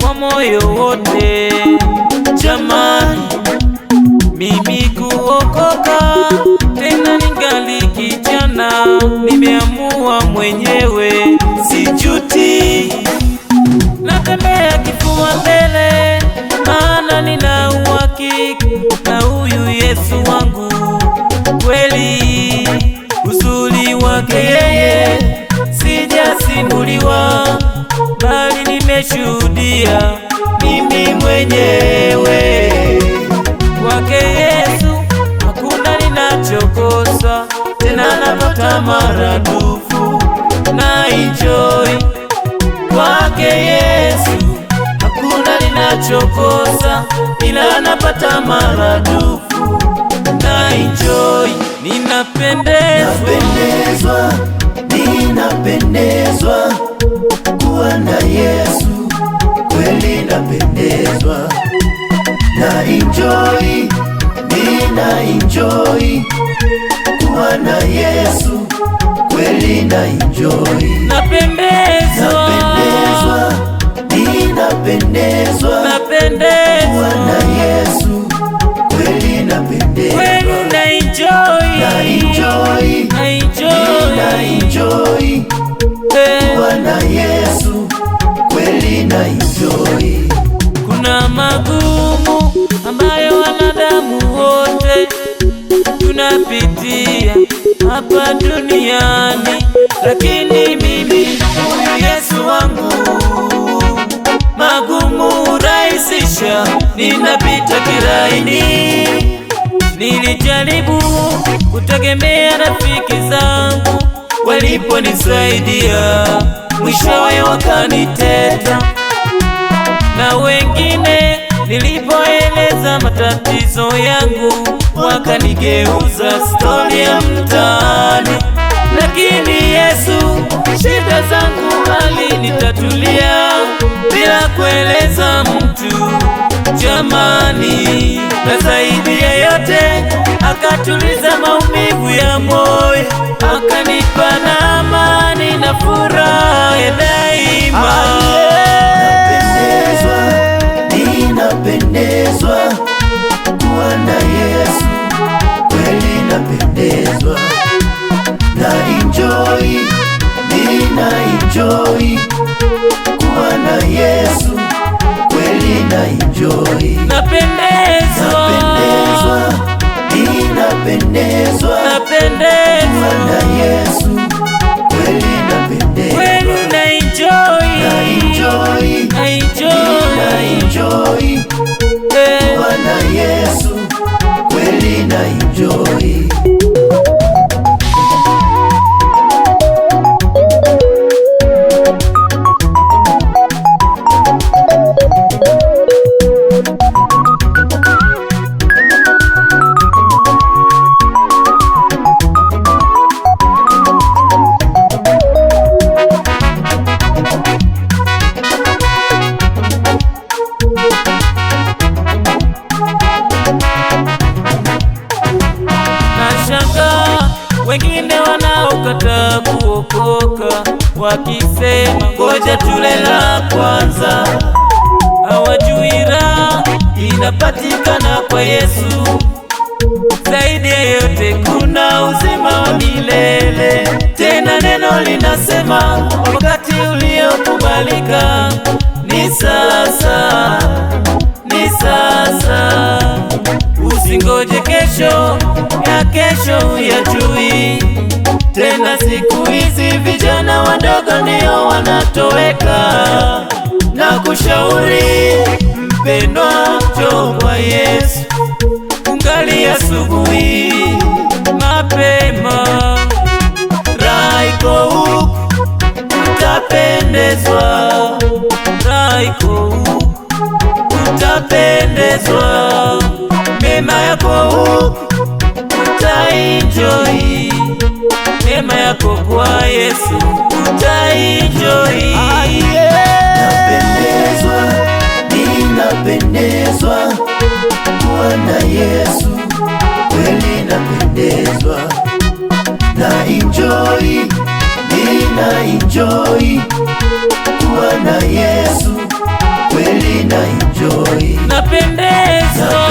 kwa moyo wote. Jamani, mimi kuokoka tena ningali kijana, nimeamua mwenyewe, sijuti. Natembea kifua mbele, maana nina uhakika na huyu Yesu wangu kweli. Uzuri wake yeye sijasimuliwa, bali nimeshuhudia mimi mwenyewe. Kwake Yesu hakuna ninachokosa, tena napata maradufu na enjoy. Kwake Yesu hakuna ninachokosa, ila napata maradufu na enjoy. Ninapendezwa kuwa na Yesu, kweli napendezwa. Na enjoy kuwa na Yesu, kweli na enjoy. Napendezwa kuwa na Yesu, kweli napendezwa. na enjoy kuwa na Yesu, kweli na enjoy. Kuna magumu ambayo wanadamu wote tunapitia hapa duniani, lakini mimi huyu Yesu wangu magumu rahisisha, ninapita kiraini. Nilijaribu kutegemea rafiki zangu, waliponisaidia mwishowe wakaniteta, na wengine nilipoeleza matatizo yangu wakanigeuza stori ya mtaani. Lakini Yesu shida zangu alinitatulia bila kueleza mtu, jamani. Na zaidi ya yote akatuliza maumivu ya moyo, akanipa na amani na furaha ya daima. Ninapendezwa kuwa na Yesu, kweli napendezwa. Na enjoy kuwa na Yesu, kweli na enjoy. Napendezwa kuwa na Yesu, kweli napendezwa. kweli na enjoy kuwa na Yesu, kweli na enjoy. Wengine wanaokataa kuokoka wakisema ngoja tule la kwanza, hawajui raha inapatikana kwa Yesu. Zaidi ya yote kuna uzima wa milele, tena neno linasema wakati uliokubalika ni sasa, ni sasa. Usingoje kesho, ya kesho yajui. Tena siku hizi vijana wadogo ndio wanatoweka, na kushauri mpendwa, njoo kwa Yesu ungali asubuhi mapema. Raha iko huku, utapendezwa. Raha iko huku, utapendezwa. Mema yako huku utaenjoy, mema yako kwa Yesu utaenjoy. Ninapendezwa kuwa na Yesu, kweli napendezwa. Na enjoy kuwa na Yesu, enjoy, napendezwa